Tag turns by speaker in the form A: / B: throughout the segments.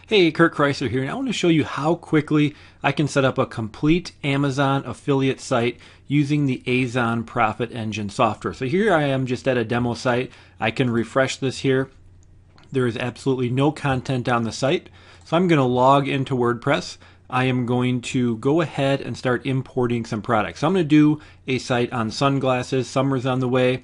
A: Hey, Kurt Chrysler here, and I want to show you how quickly I can set up a complete Amazon affiliate site using the Azon Profit Engine software. So here I am just at a demo site. I can refresh this here. There is absolutely no content on the site. So I'm going to log into WordPress. I am going to go ahead and start importing some products. So I'm going to do a site on sunglasses. Summer's on the way.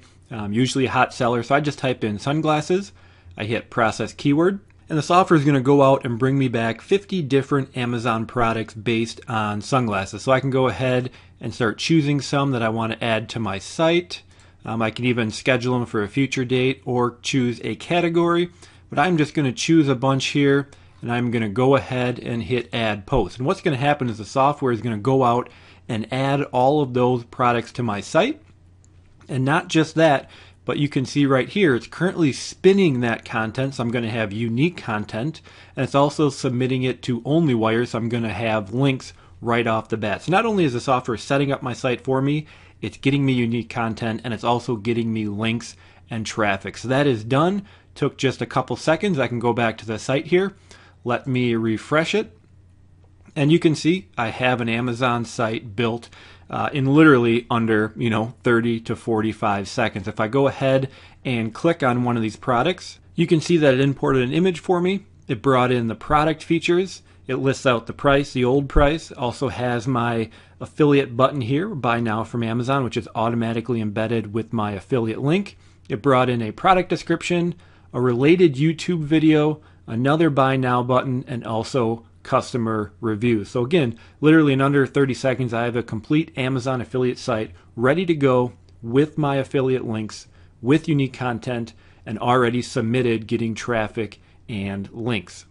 A: Usually a hot seller. So I just type in sunglasses. I hit process keyword. And the software is going to go out and bring me back 50 different Amazon products based on sunglasses. So I can go ahead and start choosing some that I want to add to my site. I can even schedule them for a future date or choose a category. But I'm just going to choose a bunch here, and I'm going to go ahead and hit add post. And what's going to happen is the software is going to go out and add all of those products to my site. And not just that, but you can see right here, it's currently spinning that content, so I'm going to have unique content, and it's also submitting it to OnlyWire, so I'm going to have links right off the bat. So not only is the software setting up my site for me, it's getting me unique content, and it's also getting me links and traffic. So that is done. Took just a couple seconds. I can go back to the site here. Let me refresh it. And you can see I have an Amazon site built in literally under 30 to 45 seconds. If I go ahead and click on one of these products, you can see that it imported an image for me. It brought in the product features. It lists out the price, the old price. Also has my affiliate button here, buy now from Amazon, which is automatically embedded with my affiliate link. It brought in a product description, a related YouTube video, another buy now button, and also customer reviews. So again, literally in under 30 seconds, I have a complete Amazon affiliate site ready to go with my affiliate links, with unique content, and already submitted, getting traffic and links.